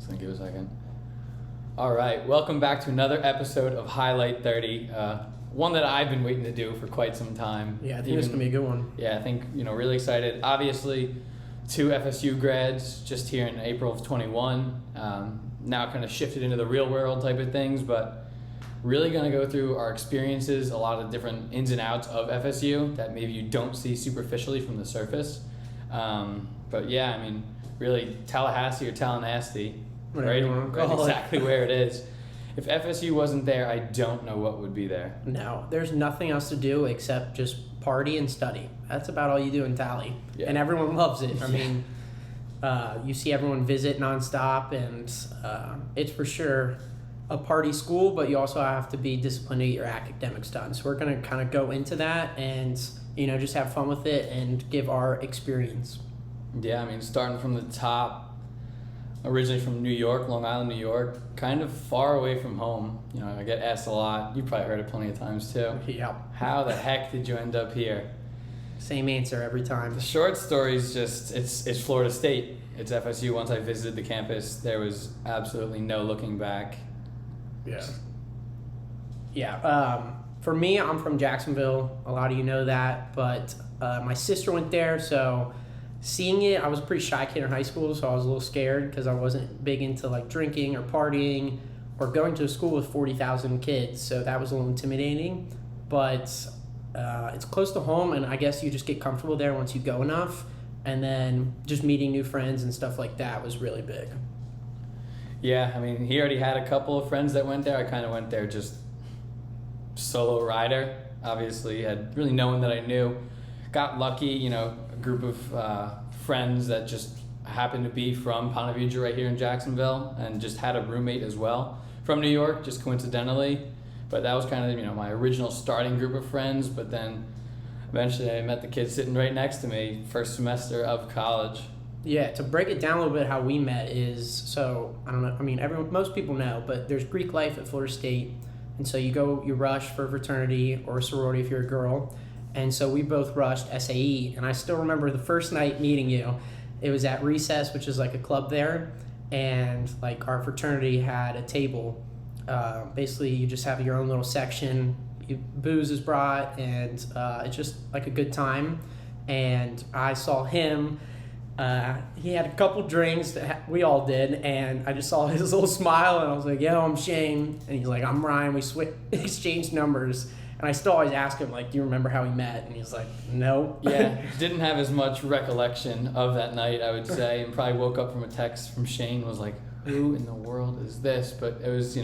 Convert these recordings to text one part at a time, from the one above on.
So give it a second. All right, welcome back to another episode of Highlight 30. One that I've been waiting to do for quite some time. Yeah, I think it's going to be a good one. Yeah, I think, really excited. Obviously, 2 FSU grads just here in April of 21. Now kind of shifted into the real world type of things, but really going to go through our experiences, a lot of different ins and outs of FSU that maybe you don't see superficially from the surface. But yeah, I mean, really Tallahassee or Tallahassee, right exactly where it is. If FSU wasn't there, I don't know what would be there. No, there's nothing else to do except just party and study. That's about all you do in Tally. Yeah. And everyone loves it. I mean, you see everyone visit nonstop, and it's for sure a party school, but you also have to be disciplined to get your academics done. So we're going to kind of go into that and, just have fun with it and give our experience. Yeah, I mean, starting from the top, originally from New York, Long Island, New York, kind of far away from home. I get asked a lot. You probably heard it plenty of times too. Yeah. How the heck did you end up here? Same answer every time. The short story is just, it's Florida State. It's FSU. Once I visited the campus, there was absolutely no looking back. Yeah. Yeah. For me, I'm from Jacksonville. A lot of you know that, but my sister went there, so seeing it, I was a pretty shy kid in high school, so I was a little scared because I wasn't big into like drinking or partying or going to a school with 40,000 kids, so that was a little intimidating. But it's close to home, and I guess you just get comfortable there once you go enough, and then just meeting new friends and stuff like that was really big. Yeah, I mean, he already had a couple of friends that went there. I kind of went there just solo rider. Obviously, had really no one that I knew. Got lucky, a group of friends that just happened to be from Ponte Vedra right here in Jacksonville, and just had a roommate as well from New York, just coincidentally. But that was kind of, my original starting group of friends. But then eventually I met the kid sitting right next to me, first semester of college. Yeah, to break it down a little bit, how we met is, so, I don't know, I mean, most people know, but there's Greeklife at Florida State, and so you rush for a fraternity or a sorority if you're a girl, and so we both rushed SAE, and I still remember the first night meeting you. It was at Recess, which is like a club there, and like our fraternity had a table. Basically, you just have your own little section, booze is brought, and it's just like a good time, and I saw him. He had a couple drinks that we all did, and I just saw his little smile, and I was like, yo, I'm Shane, and he's like, I'm Ryan. We exchanged numbers, and I still always ask him, like, do you remember how we met? And he's like, no. Yeah, didn't have as much recollection of that night, I would say, and probably woke up from a text from Shane, was like, who in the world is this? But it was,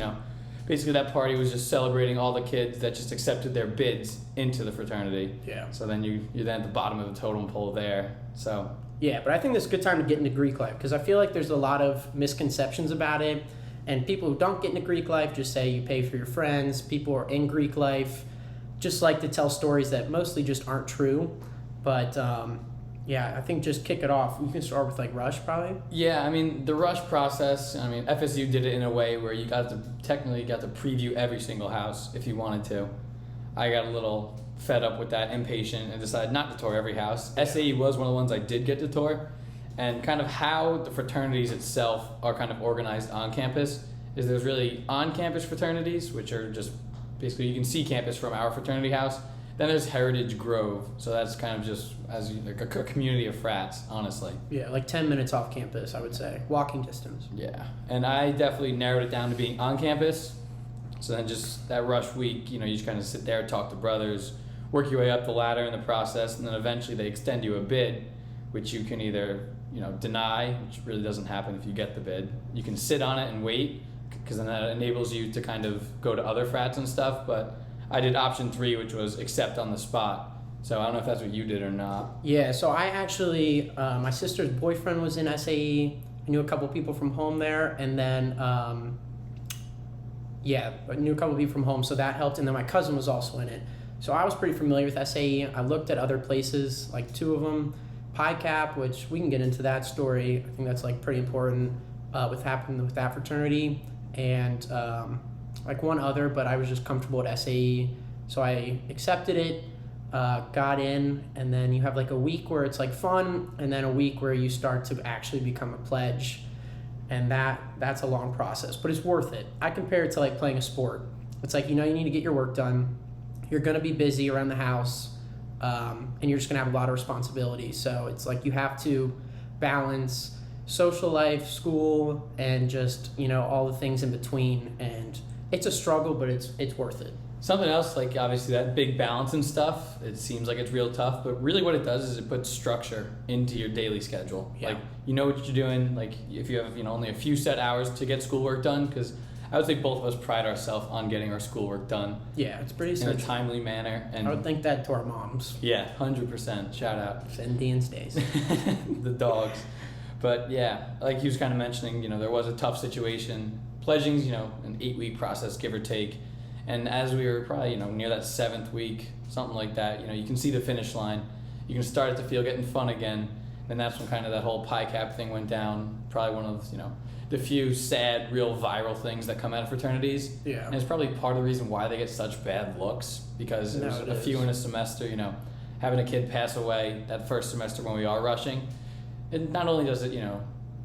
basically that party was just celebrating all the kids that just accepted their bids into the fraternity. Yeah. So then you're then at the bottom of the totem pole there, so... Yeah, but I think this is a good time to get into Greek life because I feel like there's a lot of misconceptions about it, and people who don't get into Greek life just say you pay for your friends. People who are in Greek life just like to tell stories that mostly just aren't true. But yeah, I think just kick it off. You can start with like Rush probably. Yeah, I mean the Rush process. I mean FSU did it in a way where you got to preview every single house if you wanted to. I got a little fed up with that, impatient, and decided not to tour every house. SAE was one of the ones I did get to tour, and kind of how the fraternities itself are kind of organized on campus is there's really on-campus fraternities, which are just basically you can see campus from our fraternity house. Then there's Heritage Grove, so that's kind of just like a community of frats, honestly. Yeah, like 10 minutes off campus, I would say, walking distance. Yeah, and I definitely narrowed it down to being on campus. So then just that rush week, you just kind of sit there, talk to brothers, work your way up the ladder in the process, and then eventually they extend you a bid, which you can either, deny, which really doesn't happen if you get the bid. You can sit on it and wait, because then that enables you to kind of go to other frats and stuff, but I did option 3, which was accept on the spot. So I don't know if that's what you did or not. Yeah, so I actually, my sister's boyfriend was in SAE. I knew a couple people from home there, and then... I knew a couple of people from home, so that helped. And then my cousin was also in it. So I was pretty familiar with SAE. I looked at other places, like 2 of them. Pi Cap, which we can get into that story. I think that's like pretty important with happening with that fraternity. And like one other, but I was just comfortable at SAE. So I accepted it, got in, and then you have like a week where it's like fun, and then a week where you start to actually become a pledge. and that's a long process, but it's worth it. I compare it to like playing a sport. It's like, you need to get your work done. You're going to be busy around the house, and you're just going to have a lot of responsibilities. So it's like you have to balance social life, school, and just, all the things in between. And it's a struggle, but it's worth it. Something else, like obviously that big balance and stuff, it seems like it's real tough, but really what it does is it puts structure into your daily schedule. Yeah. Like, you know what you're doing, like if you have, only a few set hours to get schoolwork done, because I would say both of us pride ourselves on getting our schoolwork done. Yeah, it's pretty in a essential. timely manner. And I would think that to our moms. Yeah, 100%. Shout out. And Dean stays. The dogs. But yeah, like he was kind of mentioning, there was a tough situation. Pledging's, an 8-week process, give or take. And as we were probably, near that 7th week, something like that, you can see the finish line. You can start it to feel getting fun again. And that's when kind of that whole pie cap thing went down. Probably one of, the few sad, real viral things that come out of fraternities. Yeah. And it's probably part of the reason why they get such bad looks, because there's a few in a semester, having a kid pass away that first semester when we are rushing. It not only does it,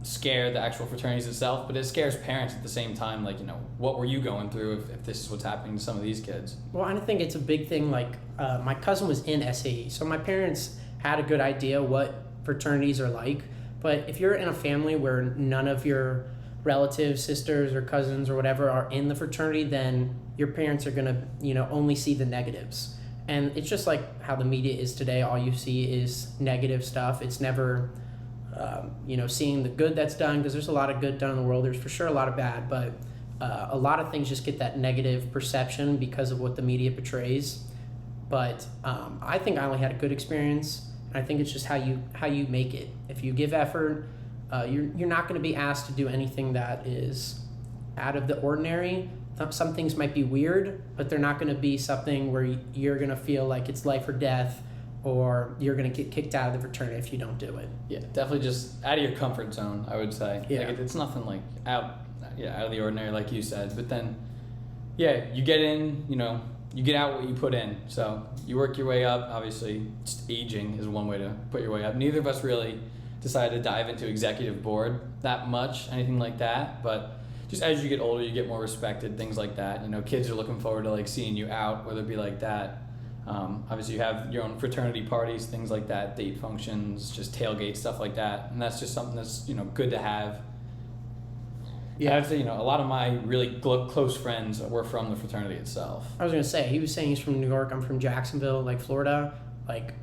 scare the actual fraternities itself, but it scares parents at the same time. Like, what were you going through if this is what's happening to some of these kids? Well, I think it's a big thing. Like, my cousin was in SAE, so my parents had a good idea what fraternities are like. But if you're in a family where none of your relatives, sisters, or cousins, or whatever are in the fraternity, then your parents are gonna, only see the negatives. And it's just like how the media is today. All you see is negative stuff. It's never seeing the good that's done, because there's a lot of good done in the world. There's for sure a lot of bad, but a lot of things just get that negative perception because of what the media portrays. But I think I only had a good experience. I think it's just how you make it. If you give effort, you're not going to be asked to do anything that is out of the ordinary. Some things might be weird, but they're not going to be something where you're going to feel like it's life or death, or you're going to get kicked out of the fraternity if you don't do it. Yeah, definitely just out of your comfort zone, I would say. Yeah. Like, it's nothing like out of the ordinary, like you said. But then, yeah, you get in, you get out what you put in. So you work your way up. Obviously, just aging is one way to put your way up. Neither of us really decided to dive into executive board that much, anything like that. But just as you get older, you get more respected, things like that. Kids are looking forward to like seeing you out, whether it be like that. Obviously, you have your own fraternity parties, things like that, date functions, just tailgate, stuff like that. And that's just something that's, good to have. Yeah, I'd say, a lot of my really close friends were from the fraternity itself. I was going to say, he was saying he's from New York, I'm from Jacksonville, like Florida. Like,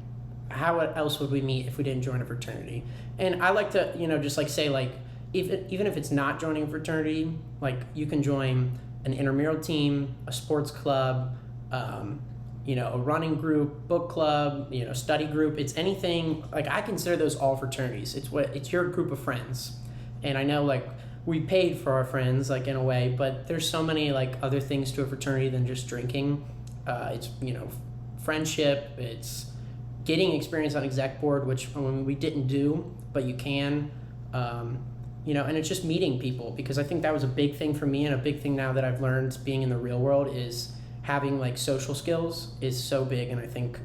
how else would we meet if we didn't join a fraternity? And I like to, just like say, like, even if it's not joining a fraternity, like, you can join an intramural team, a sports club, a running group, book club, study group. It's anything. Like, I consider those all fraternities. It's your group of friends. And I know, like, we paid for our friends, like, in a way, but there's so many, like, other things to a fraternity than just drinking. It's, friendship. It's getting experience on exec board, which we didn't do, but you can. And it's just meeting people, because I think that was a big thing for me, and a big thing now that I've learned being in the real world is having, like, social skills is so big. And I think,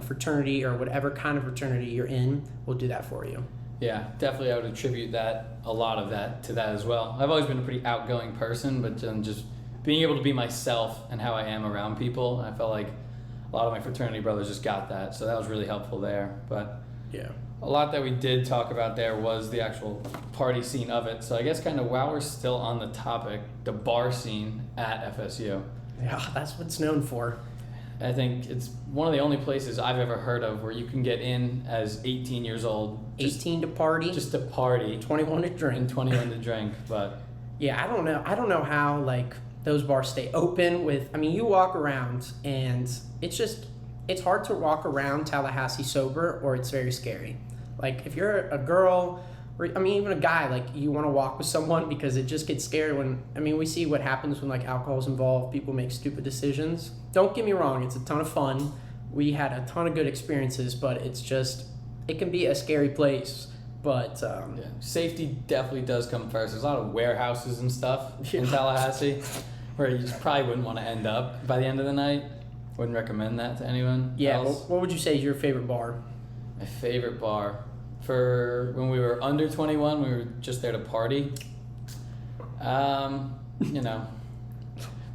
fraternity or whatever kind of fraternity you're in will do that for you. Yeah, definitely I would attribute a lot of that to that as well. I've always been a pretty outgoing person, but just being able to be myself and how I am around people, I felt like a lot of my fraternity brothers just got that. So that was really helpful there. But yeah, a lot that we did talk about there was the actual party scene of it. So I guess kind of while we're still on the topic, the bar scene at FSU. Yeah, that's what it's known for. I think it's one of the only places I've ever heard of where you can get in as 18 years old. 18 to party. Just to party. 21 to drink. And 21 to drink, but... Yeah, I don't know how, like, those bars stay open with... I mean, you walk around, and it's hard to walk around Tallahassee sober, or it's very scary. Like, if you're a girl... even a guy, like, you want to walk with someone, because it just gets scary when, we see what happens when, like, alcohol's involved. People make stupid decisions. Don't get me wrong, it's a ton of fun. We had a ton of good experiences, but it can be a scary place. But safety definitely does come first. There's a lot of warehouses and stuff in Tallahassee where you just probably wouldn't want to end up by the end of the night. Wouldn't recommend that to anyone else. What would you say is your favorite bar? My favorite bar. For when we were under 21, we were just there to party. You know,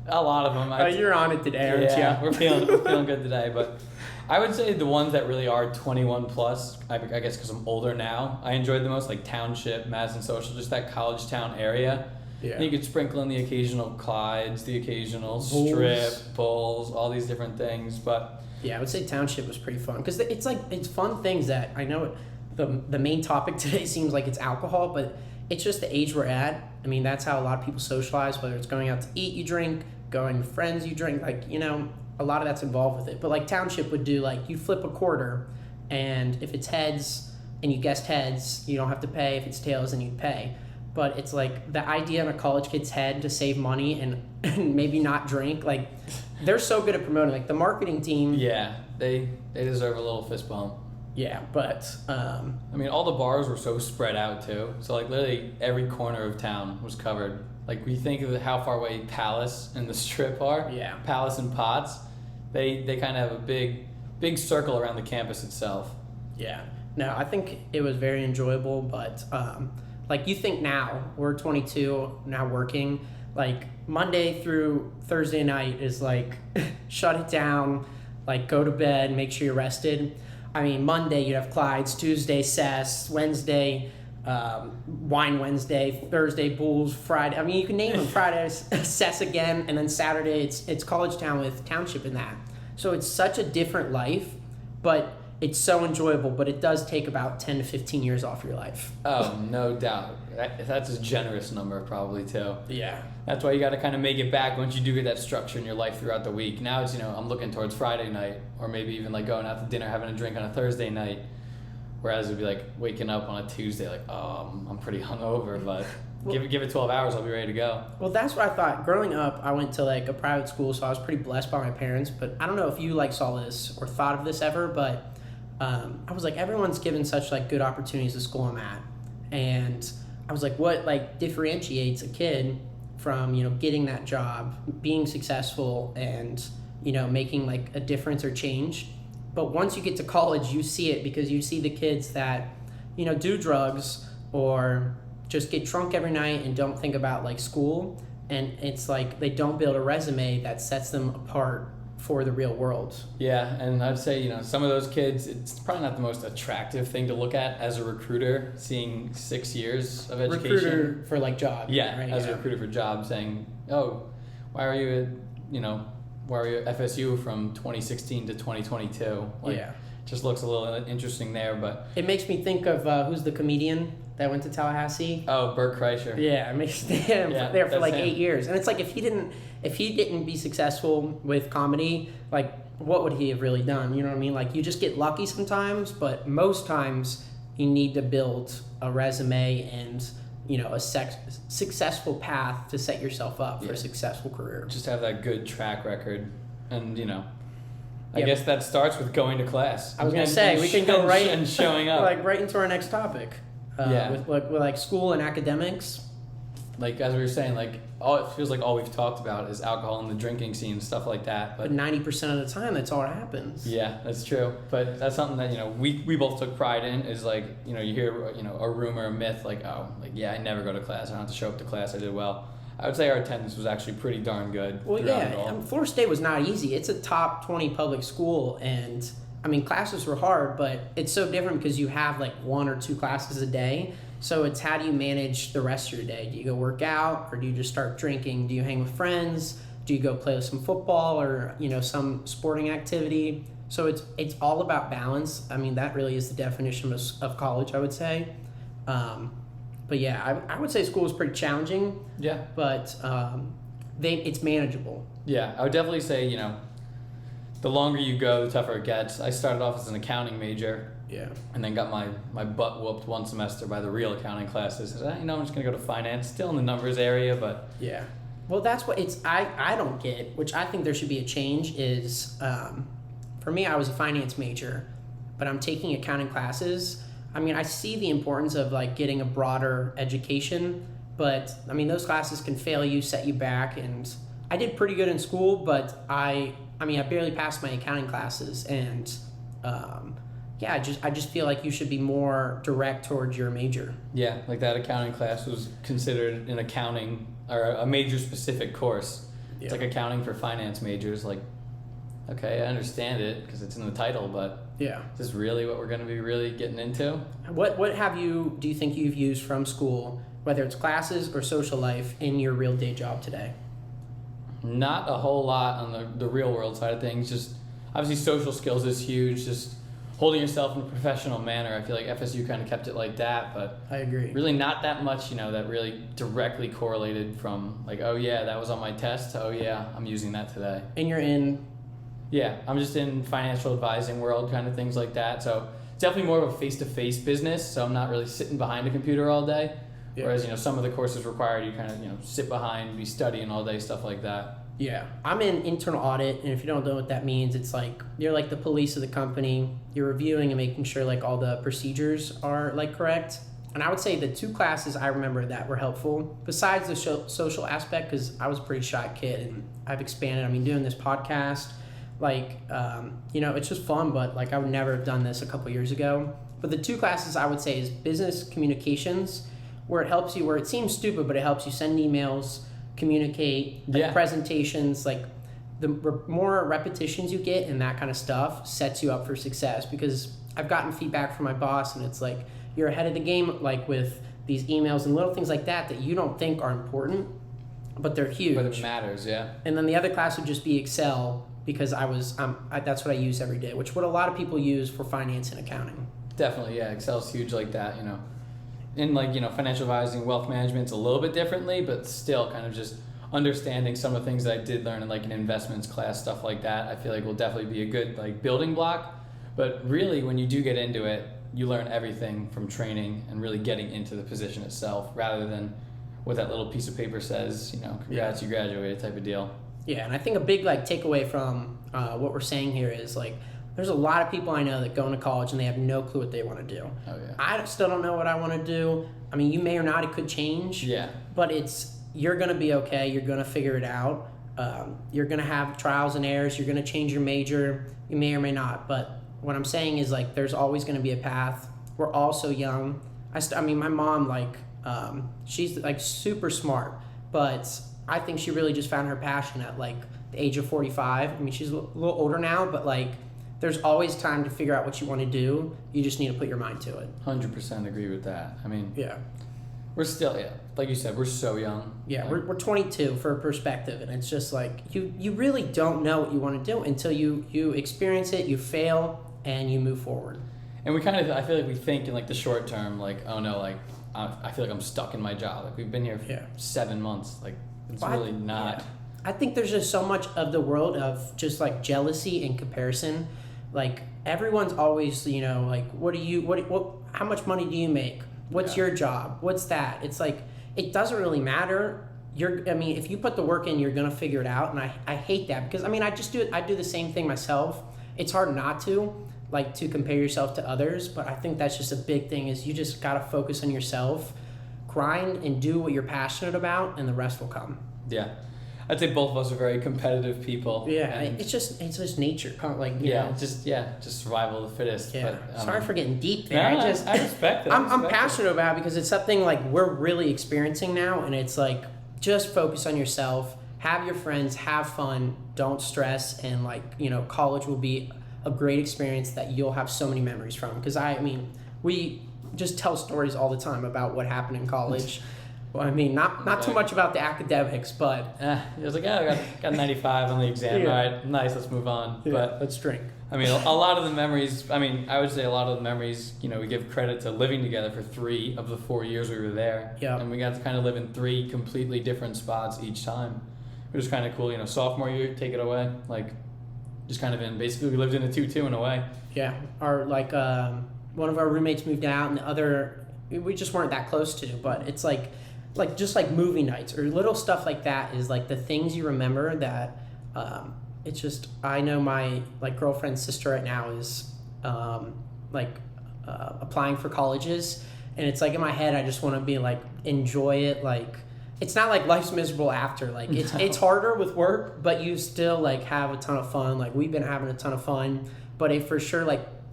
a lot of them. Oh, you're on it today, aren't yeah, you? we're feeling good today. But I would say the ones that really are 21 plus, I guess because I'm older now, I enjoyed the most, like Township, Madison Social, just that college town area. Yeah. And you could sprinkle in the occasional Clydes, the occasional Bulls. strip, bulls, all these different things. But Yeah, I would say Township was pretty fun because it's fun things that I know. The main topic today seems like it's alcohol, but it's just the age we're at. I mean, that's how a lot of people socialize. Whether it's going out to eat, you drink, going with friends, you drink. Like, you know, a lot of that's involved with it. But like Township would do, like you flip a quarter, and if it's heads and you guessed heads, you don't have to pay. If it's tails, then you pay. But it's like the idea in a college kid's head to save money and maybe not drink. Like, they're so good at promoting. Like the marketing team. yeah, they deserve a little fist bump. Yeah, but I mean, all the bars were so spread out too. So like literally every corner of town was covered. Like we think of how far away Palace and the Strip are. Yeah. Palace and Potts, they kind of have a big circle around the campus itself. yeah, no, I think it was very enjoyable. But like you think now we're 22 now working. Like Monday through Thursday night is like shut it down, like go to bed, make sure you're rested. I mean, Monday you'd have Clydes, Tuesday Cess, Wednesday Wine Wednesday, Thursday Bulls, Friday. I mean, you can name them. Friday Cess again, and then Saturday it's College Town with Township in that. So it's such a different life, but it's so enjoyable. But it does take about 10 to 15 years off your life. Oh, no doubt. That's a generous number probably too. Yeah. That's why you got to kind of make it back once you do get that structure in your life throughout the week. Now it's, I'm looking towards Friday night, or maybe even like going out to dinner, having a drink on a Thursday night. Whereas it'd be like waking up on a Tuesday, like, oh, I'm pretty hungover, but give it 12 hours, I'll be ready to go. Well, that's what I thought. Growing up, I went to like a private school, so I was pretty blessed by my parents. But I don't know if you like saw this or thought of this ever, but I was like, everyone's given such like good opportunities to school I'm at, and I was like, what like differentiates a kid from getting that job, being successful, and making like a difference or change. But once you get to college, you see it because you see the kids that do drugs or just get drunk every night and don't think about like school, and it's like they don't build a resume that sets them apart for the real world. Yeah, and I'd say some of those kids, it's probably not the most attractive thing to look at as a recruiter, seeing 6 years of education. Recruiter for like jobs. Yeah, right? as a recruiter for jobs, saying, oh, why are you at FSU from 2016 to 2022? Like, Yeah. just looks a little interesting there, but It makes me think of who's the comedian that went to Tallahassee? oh, Bert Kreischer. Yeah, it makes him Yeah, there for that's like him. 8 years, and it's like if he didn't be successful with comedy, like what would he have really done? You know what I mean? Like you just get lucky sometimes, but most times you need to build a resume and a successful path to set yourself up for Yeah. a successful career. Just have that good track record, and I Yeah. guess that starts with going to class. I was gonna And- say and we can sh- go and right sh- and showing up. like right into our next topic. Yeah. With like school and academics. Like as we were saying, like it feels like all we've talked about is alcohol and the drinking scene, stuff like that. But But 90% of the time, that's all that happens. yeah, that's true. But that's something that we both took pride in. Is like you hear a rumor, a myth, like oh, like yeah, I never go to class. I don't have to show up to class. I did well. I would say our attendance was actually pretty darn good. Well, throughout it yeah, all. Florida State was not easy. It's a top 20 public school, and I mean, classes were hard, but it's so different because you have like 1 or 2 classes a day. So it's how do you manage the rest of your day? Do you go work out, or do you just start drinking? Do you hang with friends? Do you go play some football or some sporting activity? So it's all about balance. I mean, that really is the definition of college, I would say. But yeah, I would say school was pretty challenging, Yeah. but it's manageable. Yeah, I would definitely say, the longer you go, the tougher it gets. I started off as an accounting major Yeah. and then got my butt whooped one semester by the real accounting classes. I said, I'm just going to go to finance, still in the numbers area, but Yeah. Well, that's what I don't get, which I think there should be a change is, for me, I was a finance major, but I'm taking accounting classes. I mean, I see the importance of like getting a broader education, but I mean, those classes can fail you, set you back. And I did pretty good in school, but I barely passed my accounting classes. And I just feel like you should be more direct towards your major. Yeah, like that accounting class was considered an accounting or a major specific course. Yeah. It's like accounting for finance majors. Like, okay, I understand it because it's in the title, but Yeah. is this really what we're going to be really getting into? What do you think you've used from school, whether it's classes or social life, in your real day job today? Not a whole lot on the real world side of things. Just obviously social skills is huge. Just holding yourself in a professional manner. I feel like FSU kind of kept it like that, but I agree. really not that much, that really directly correlated from like, oh yeah, that was on my test. Oh yeah, I'm using that today. And you're in... Yeah, I'm just in financial advising world, kind of things like that. So it's definitely more of a face-to-face business. So I'm not really sitting behind a computer all day. Yeah. Whereas, some of the courses require you kind of, sit behind, be studying all day, stuff like that. Yeah. I'm in internal audit, and if you don't know what that means, it's like you're like the police of the company. You're reviewing and making sure like all the procedures are like correct. And I would say the 2 classes I remember that were helpful, besides the social aspect, because I was a pretty shy kid and I've expanded. I mean, doing this podcast, like, it's just fun, but like I would never have done this a couple years ago. But the 2 classes I would say is business communications, where it seems stupid, but it helps you send emails, communicate, like presentations, like the more repetitions you get and that kind of stuff sets you up for success. Because I've gotten feedback from my boss, and it's like, you're ahead of the game, like with these emails and little things like that you don't think are important, but they're huge. But it matters, yeah. And then the other class would just be Excel, because that's what I use every day, which what a lot of people use for finance and accounting. Definitely, yeah. Excel's huge like that, In financial advising, wealth management's a little bit differently, but still kind of just understanding some of the things that I did learn in like an investments class, stuff like that, I feel like will definitely be a good like building block. But really, when you do get into it, you learn everything from training and really getting into the position itself, rather than what that little piece of paper says, congrats, you graduated type of deal. Yeah, and I think a big like takeaway from what we're saying here is like, there's a lot of people I know that go into college and they have no clue what they want to do. Oh yeah. I still don't know what I want to do. I mean, you may or not, it could change. Yeah. But you're going to be okay. You're going to figure it out. You're going to have trials and errors. You're going to change your major. You may or may not. But what I'm saying is like, there's always going to be a path. We're all so young. My mom, like, she's like super smart, but I think she really just found her passion at like the age of 45. I mean, she's a little older now, but like, there's always time to figure out what you want to do. You just need to put your mind to it. 100% agree with that. I mean, yeah, we're still, like you said, we're so young. Yeah, we're 22 for perspective, and it's just like you really don't know what you want to do until you experience it, you fail, and you move forward. And I feel like we think in like the short term, like, oh no, like I feel like I'm stuck in my job. Like we've been here for 7 months. Like it's really not. Yeah. I think there's just so much of the world of just like jealousy and comparison. Like everyone's always, like, how much money do you make? What's your job? What's that? It's like, it doesn't really matter. If you put the work in, you're going to figure it out. And I hate that because I do the same thing myself. It's hard not to compare yourself to others. But I think that's just a big thing is you just got to focus on yourself, grind and do what you're passionate about, and the rest will come. Yeah. I'd say both of us are very competitive people. Yeah, it's just nature, kind of like just survival of the fittest. Yeah. But, sorry for getting deep there. No, I respect it. I'm passionate about it because it's something like we're really experiencing now, and it's like just focus on yourself, have your friends, have fun, don't stress, and college will be a great experience that you'll have so many memories from. Because we just tell stories all the time about what happened in college. Well, not too much about the academics, but... it was like, I got 95 on the exam. Yeah. All right, nice, let's move on. Yeah, but let's drink. A lot of the memories, I would say a lot of the memories, we give credit to living together for 3 of the 4 years we were there. Yeah. And we got to kind of live in 3 completely different spots each time. It was kind of cool, sophomore year, take it away. Just kind of basically we lived in a 2-2 in a way. Yeah. One of our roommates moved out, and the other, we just weren't that close to, but it's just like movie nights or little stuff like that is like the things you remember that it's just, I know my girlfriend's sister right now is applying for colleges, and it's like in my head I just want to be enjoy it. It's not like life's miserable after, it's harder with work, but you still have a ton of fun. We've been having a ton of fun, but it for sure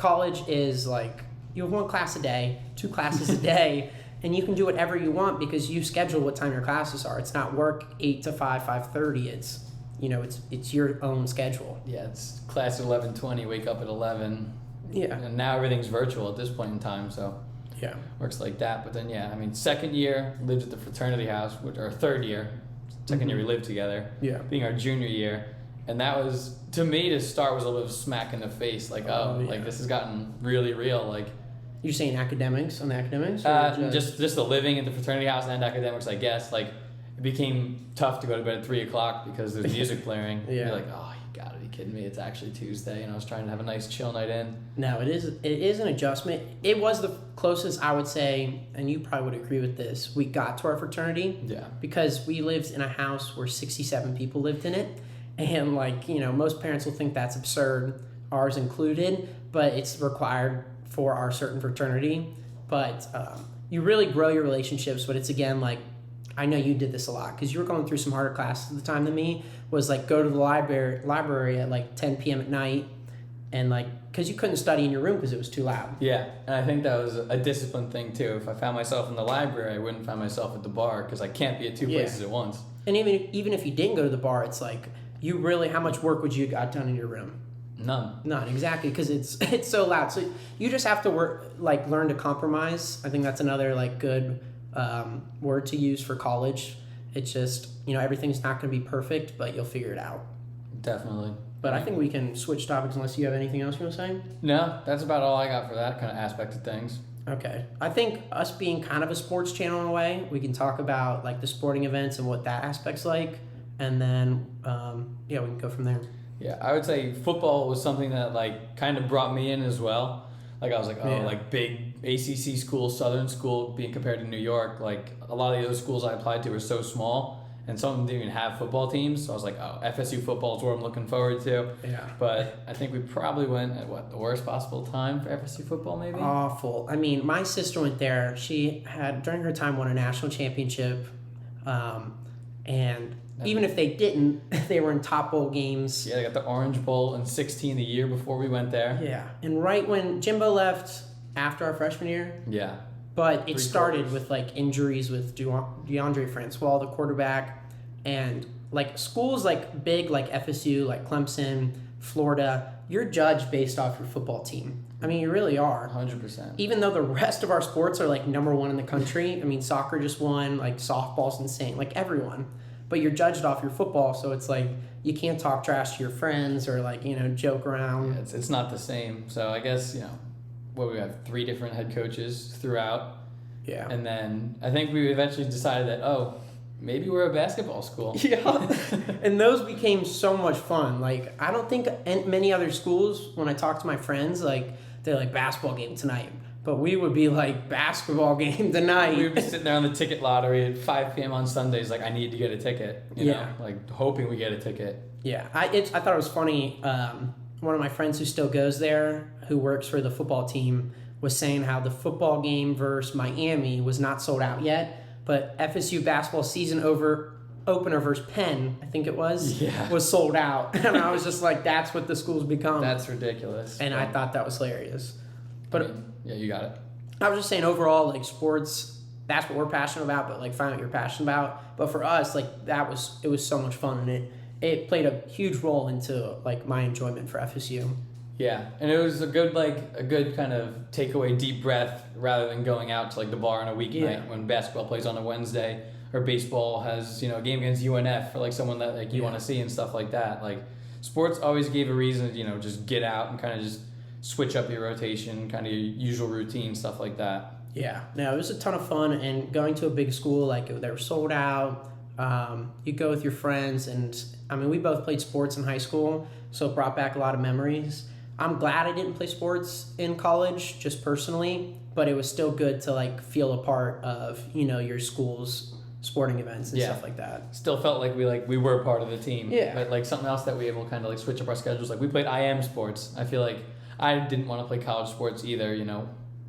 college is like you have one class a day, two classes a day, and you can do whatever you want because you schedule what time your classes are. It's not work 8 to 5, 5:30. It's it's your own schedule. Yeah, it's class at 11:20, wake up at 11. Yeah. And now everything's virtual at this point in time, so Yeah. works like that. But then, yeah, I mean, second year, lived at the fraternity house, or third year. Second year, we lived together. Yeah. Being our junior year. And that was, to me, to start, was a little smack in the face. Like, like, this has gotten really real. Like, You're saying academics on the academics? Or just the living at the fraternity house and academics, I guess. Like, it became tough to go to bed at 3 o'clock because there's music blaring. Yeah. You're like, oh, you gotta be kidding me. It's actually Tuesday. And I was trying to have a nice chill night in. No, it is an adjustment. It was the closest I would say, and you probably would agree with this, we got to our fraternity. Yeah. Because we lived in a house where 67 people lived in it. And like, most parents will think that's absurd, ours included, but it's required for our certain fraternity. But you really grow your relationships, but it's again like, I know you did this a lot because you were going through some harder classes at the time than me, was like go to the library at like 10 p.m. at night and like, because you couldn't study in your room because it was too loud. Yeah, and I think that was a discipline thing too. If I found myself in the library, I wouldn't find myself at the bar because I can't be at two places at once. And even if you didn't go to the bar, it's like, you really, how much work would you got done in your room? None, exactly, because it's so loud. So you just have to learn to compromise. I think that's another like good word to use for college. It's just, everything's not going to be perfect, but you'll figure it out. Definitely. But I think we can switch topics unless you have anything else you want to say? No, that's about all I got for that kind of aspect of things. Okay. I think us being kind of a sports channel in a way, we can talk about like the sporting events and what that aspect's like. And then, we can go from there. Yeah, I would say football was something that like kind of brought me in as well. Like I was like, like big ACC school, Southern school being compared to New York. Like a lot of the other schools I applied to were so small, and some of them didn't even have football teams. So I was like, FSU football is what I'm looking forward to. Yeah. But I think we probably went at the worst possible time for FSU football, maybe. Awful. I mean, my sister went there. She had during her time won a national championship, and even if they didn't, they were in top bowl games. Yeah, they got the Orange Bowl in 16 the year before we went there. Yeah, and right when Jimbo left after our freshman year. Yeah. But it started with like injuries with DeAndre Francois, the quarterback, and like schools like big like FSU, like Clemson, Florida. You're judged based off your football team. I mean, you really are. 100%. Even though the rest of our sports are like number one in the country. I mean, soccer just won. Like softball's insane. Like everyone. But you're judged off your football, so it's like you can't talk trash to your friends or like joke around. Yeah, it's not the same. So I guess we have 3 different head coaches throughout. Yeah. And then I think we eventually decided that maybe we're a basketball school. Yeah. And those became so much fun. Like I don't think many other schools, when I talk to my friends, like they're like basketball game tonight. But we would be like, basketball game tonight. We would be sitting there on the ticket lottery at 5 p.m. on Sundays, like, I need to get a ticket. You know, like, hoping we get a ticket. Yeah. I thought it was funny. One of my friends who still goes there, who works for the football team, was saying how the football game versus Miami was not sold out yet. But FSU basketball season opener versus Penn, I think it was, was sold out. And I was just like, that's what the school's become. That's ridiculous. And I thought that was hilarious. But yeah, you got it. I was just saying overall, like sports, that's what we're passionate about, but like find what you're passionate about. But for us, like it was so much fun, and it played a huge role into like my enjoyment for FSU. Yeah, and it was a good kind of takeaway, deep breath, rather than going out to like the bar on a weeknight when basketball plays on a Wednesday or baseball has a game against UNF for like someone that like you want to see and stuff like that. Like sports always gave a reason to just get out and kind of just switch up your rotation, kind of your usual routine, stuff like that. Yeah. No, it was a ton of fun, and going to a big school, like they were sold out. You go with your friends, and I mean, we both played sports in high school, so it brought back a lot of memories. I'm glad I didn't play sports in college, just personally, but it was still good to like feel a part of, your school's sporting events and stuff like that. Still felt like we were part of the team. Yeah. But like something else that we able to kind of like switch up our schedules. Like we played IM sports. I feel like I didn't want to play college sports either,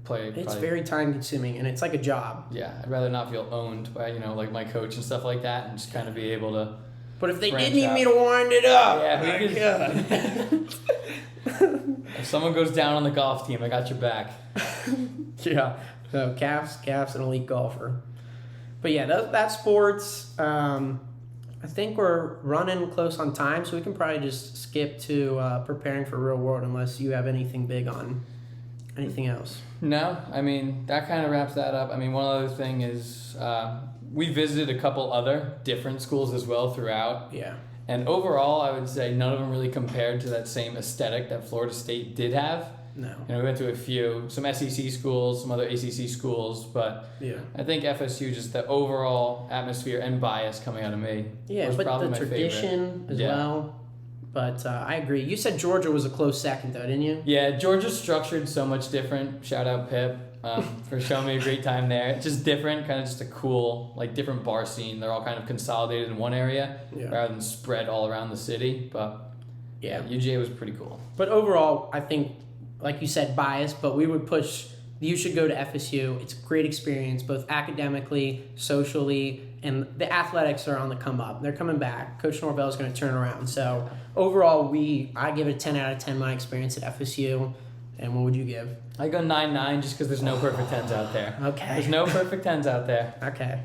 It's very time consuming, and it's like a job. Yeah, I'd rather not feel owned by, like my coach and stuff like that, and just kind of be able to. But if they did need me to wind it up, yeah, If someone goes down on the golf team, I got your back. Yeah. So Cavs, an elite golfer. But yeah, that's sports. I think we're running close on time, so we can probably just skip to preparing for real world unless you have anything big on anything else. No, I mean, that kind of wraps that up. I mean, one other thing is we visited a couple other different schools as well throughout. Yeah. And overall, I would say none of them really compared to that same aesthetic that Florida State did have. No. And we went to some SEC schools, some other ACC schools, but Yeah. I think FSU, just the overall atmosphere and bias coming out of me, Yeah, was but probably the my tradition favorite. as well. But I agree. You said Georgia was a close second, though, didn't you? Yeah, Georgia's structured so much different. Shout out Pip for showing me a great time there. It's just different, kind of just a cool, like, different bar scene. They're all kind of consolidated in one area rather than spread all around the city. But yeah, UGA was pretty cool. But overall, I think, like you said, biased, but we would push, you should go to FSU. It's a great experience, both academically, socially, and the athletics are on the come up. They're coming back. Coach Norvell is going to turn around. So overall, I give it a 10 out of 10, my experience at FSU. And what would you give? I go 9-9 just because there's no perfect 10s out there. Okay. There's no perfect 10s out there. Okay.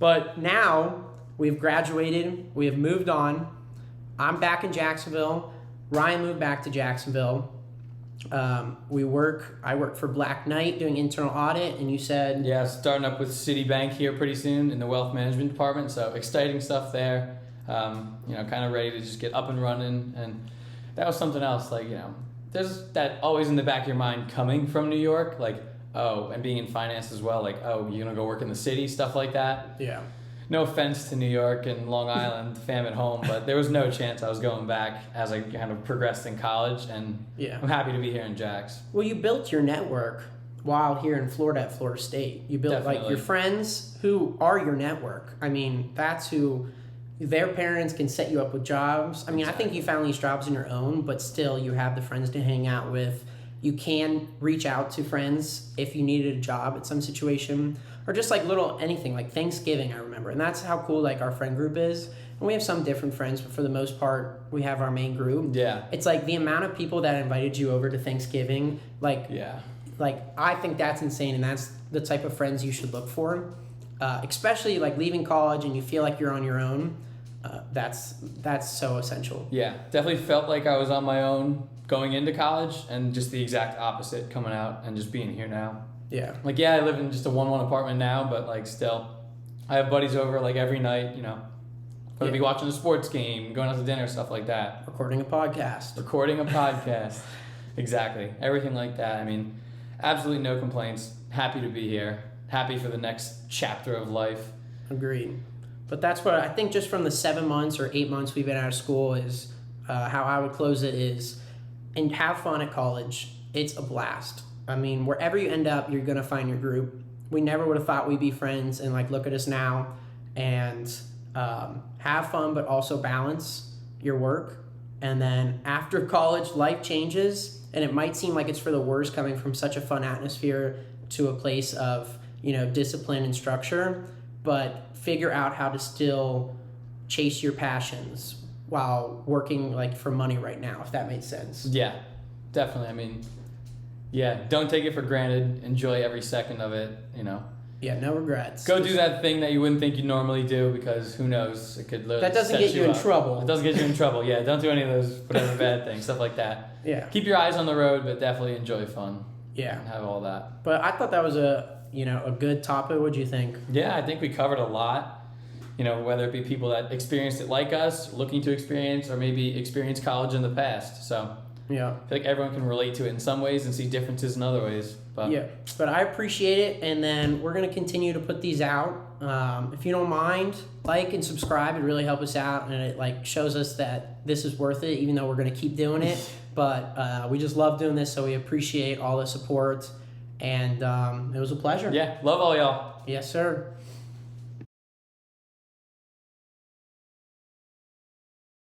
But now we've graduated. We have moved on. I'm back in Jacksonville. Ryan moved back to Jacksonville. I work for Black Knight doing internal audit, and you said... Yeah, starting up with Citibank here pretty soon in the wealth management department, so exciting stuff there. Kind of ready to just get up and running, and that was something else, like, there's that always in the back of your mind coming from New York, like, oh, and being in finance as well, like, oh, you're gonna go work in the city, stuff like that. Yeah. No offense to New York and Long Island, fam at home, but there was no chance I was going back as I kind of progressed in college, and I'm happy to be here in Jax. Well, you built your network while here in Florida at Florida State. You built like your friends who are your network. I mean, that's who their parents can set you up with jobs. I mean, exactly. I think you found these jobs on your own, but still you have the friends to hang out with. You can reach out to friends if you needed a job at some situation. Or just like little anything, like Thanksgiving, I remember. And that's how cool like our friend group is. And we have some different friends, but for the most part, we have our main group. Yeah. It's like the amount of people that invited you over to Thanksgiving, like I think that's insane, and that's the type of friends you should look for. Especially like leaving college and you feel like you're on your own. That's so essential. Yeah, definitely felt like I was on my own going into college, and just the exact opposite coming out and just being here now. Yeah. Like, I live in just a 1-1 apartment now, but, like, still, I have buddies over, like, every night, Whether be watching a sports game, going out to dinner, stuff like that. Recording a podcast. Exactly. Everything like that. I mean, absolutely no complaints. Happy to be here. Happy for the next chapter of life. Agreed. But that's what I think, just from the 7 months or 8 months we've been out of school, is how I would close it is, and have fun at college. It's a blast. I mean, wherever you end up, you're going to find your group. We never would have thought we'd be friends, and like, look at us now. And have fun, but also balance your work. And then after college, life changes, and it might seem like it's for the worst coming from such a fun atmosphere to a place of, discipline and structure, but figure out how to still chase your passions while working like for money right now, if that makes sense. Yeah, definitely. I mean, don't take it for granted. Enjoy every second of it, Yeah, no regrets. Go do that thing that you wouldn't think you'd normally do, because who knows, it could literally that doesn't get you in trouble. It doesn't get you in trouble. Yeah, don't do any of those whatever bad things, stuff like that. Yeah. Keep your eyes on the road, but definitely enjoy fun. Yeah. And have all that. But I thought that was a good topic. What do you think? Yeah, I think we covered a lot. Whether it be people that experienced it like us, looking to experience, or maybe experienced college in the past. So yeah, I feel like everyone can relate to it in some ways and see differences in other ways. But I appreciate it, and then we're going to continue to put these out. If you don't mind, like and subscribe. It really helps us out, and it shows us that this is worth it, even though we're going to keep doing it. But we just love doing this, so we appreciate all the support, and it was a pleasure. Yeah, love all y'all. Yes, sir.